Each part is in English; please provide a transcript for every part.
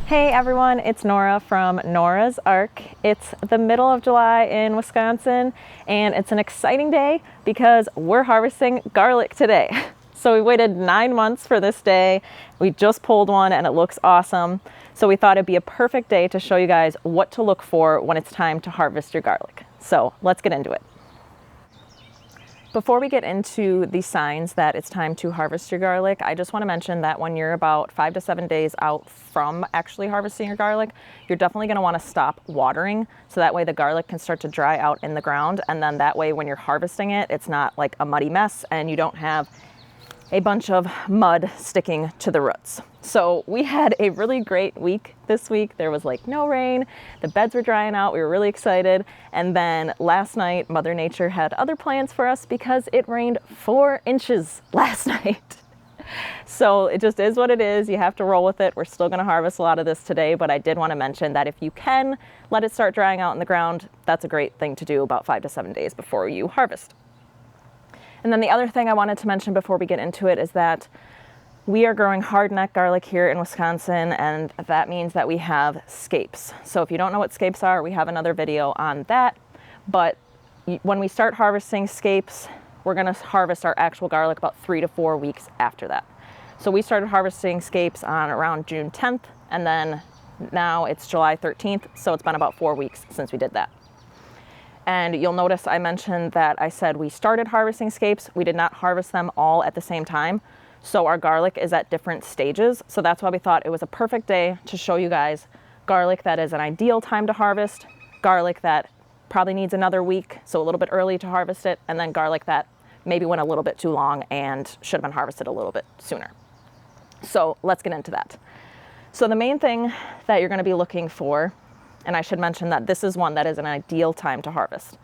Hey everyone, it's Nora from Nora's Ark. It's the middle of July in Wisconsin and it's an exciting day because we're harvesting garlic today. So we waited 9 months for this day. We just pulled one and it looks awesome. So we thought it'd be a perfect day to show you guys what to look for when it's time to harvest your garlic. So let's get into it. Before we get into the signs that it's time to harvest your garlic, I just want to mention that when you're about 5 to 7 days out from actually harvesting your garlic, you're definitely going to want to stop watering so that way the garlic can start to dry out in the ground, and then that way when you're harvesting it, it's not like a muddy mess and you don't have a bunch of mud sticking to the roots. So we had a really great week this week. There was like no rain, the beds were drying out, we were really excited. And then last night, Mother Nature had other plans for us because it rained 4 inches last night. So it just is what it is. You have to roll with it. We're still gonna harvest a lot of this today, but I did wanna mention that if you can let it start drying out in the ground, that's a great thing to do about 5 to 7 days before you harvest. And then the other thing I wanted to mention before we get into it is that we are growing hardneck garlic here in Wisconsin, and that means that we have scapes. So if you don't know what scapes are, we have another video on that. But when we start harvesting scapes, we're gonna harvest our actual garlic about 3 to 4 weeks after that. So we started harvesting scapes on around June 10th, and then now it's July 13th, so it's been about 4 weeks since we did that. And you'll notice I mentioned that I said we started harvesting scapes. We did not harvest them all at the same time. So our garlic is at different stages. So that's why we thought it was a perfect day to show you guys garlic that is an ideal time to harvest, garlic that probably needs another week, so a little bit early to harvest it, and then garlic that maybe went a little bit too long and should have been harvested a little bit sooner. So let's get into that. So the main thing that you're gonna be looking for, and I should mention that this is one that is an ideal time to harvest.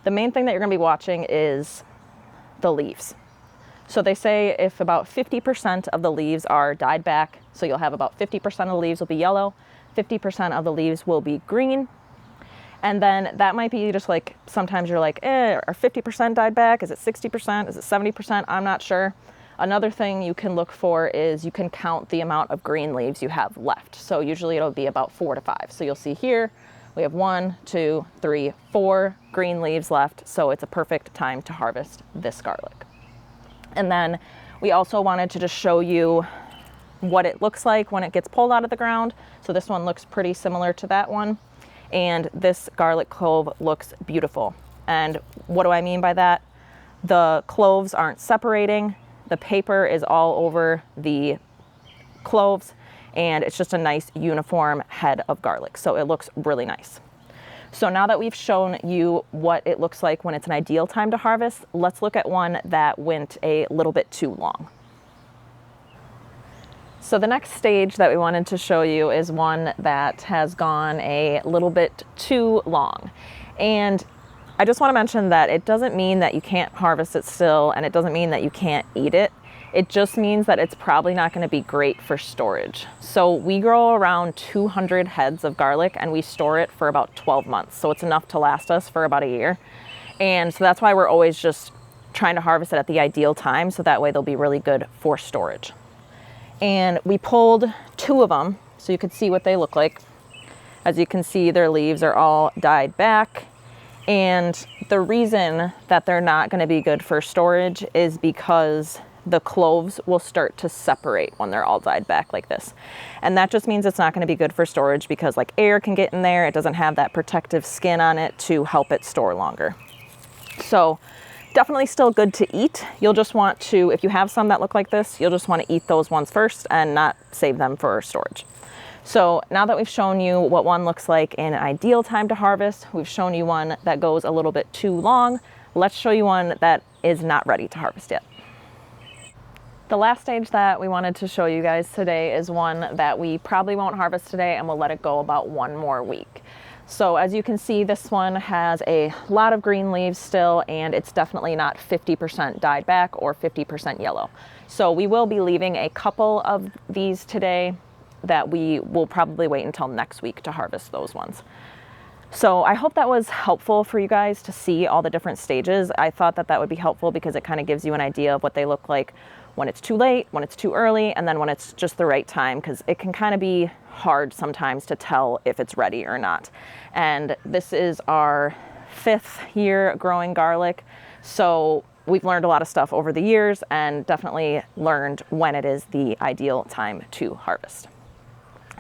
The main thing that you're gonna be watching is the leaves. So they say if about 50% of the leaves are dyed back, so you'll have about 50% of the leaves will be yellow, 50% of the leaves will be green, and then that might be just like, sometimes you're like, are 50% dyed back? Is it 60%? Is it 70%? I'm not sure. Another thing you can look for is you can count the amount of green leaves you have left. So usually it'll be about 4 to 5. So you'll see here, we have 1, 2, 3, 4 green leaves left. So it's a perfect time to harvest this garlic. And then we also wanted to just show you what it looks like when it gets pulled out of the ground. So this one looks pretty similar to that one. And this garlic clove looks beautiful. And what do I mean by that? The cloves aren't separating. The paper is all over the cloves, and it's just a nice uniform head of garlic. So it looks really nice. So now that we've shown you what it looks like when it's an ideal time to harvest, let's look at one that went a little bit too long. So the next stage that we wanted to show you is one that has gone a little bit too long. And I just want to mention that it doesn't mean that you can't harvest it still, and it doesn't mean that you can't eat it. It just means that it's probably not going to be great for storage. So we grow around 200 heads of garlic and we store it for about 12 months. So it's enough to last us for about a year. And so that's why we're always just trying to harvest it at the ideal time, so that way they'll be really good for storage. And we pulled 2 of them so you could see what they look like. As you can see, their leaves are all dyed back. And the reason that they're not going to be good for storage is because the cloves will start to separate when they're all dyed back like this. And that just means it's not going to be good for storage because like air can get in there. It doesn't have that protective skin on it to help it store longer. So definitely still good to eat. You'll just want to, if you have some that look like this, you'll just want to eat those ones first and not save them for storage. So now that we've shown you what one looks like in an ideal time to harvest, we've shown you one that goes a little bit too long. Let's show you one that is not ready to harvest yet. The last stage that we wanted to show you guys today is one that we probably won't harvest today, and we'll let it go about 1 more week. So as you can see, this one has a lot of green leaves still, and it's definitely not 50% dyed back or 50% yellow. So we will be leaving a couple of these today that we will probably wait until next week to harvest those ones. So I hope that was helpful for you guys to see all the different stages. I thought that that would be helpful because it kind of gives you an idea of what they look like when it's too late, when it's too early, and then when it's just the right time, because it can kind of be hard sometimes to tell if it's ready or not. And this is our 5th year growing garlic. So we've learned a lot of stuff over the years and definitely learned when it is the ideal time to harvest.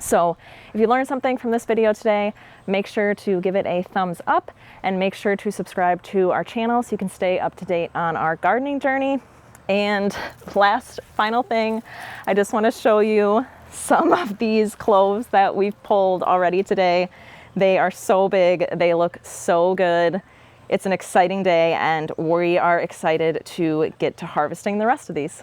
So if you learned something from this video today, make sure to give it a thumbs up and make sure to subscribe to our channel so you can stay up to date on our gardening journey. And last final thing, I just want to show you some of these cloves that we've pulled already today. They are so big, they look so good. It's an exciting day and we are excited to get to harvesting the rest of these.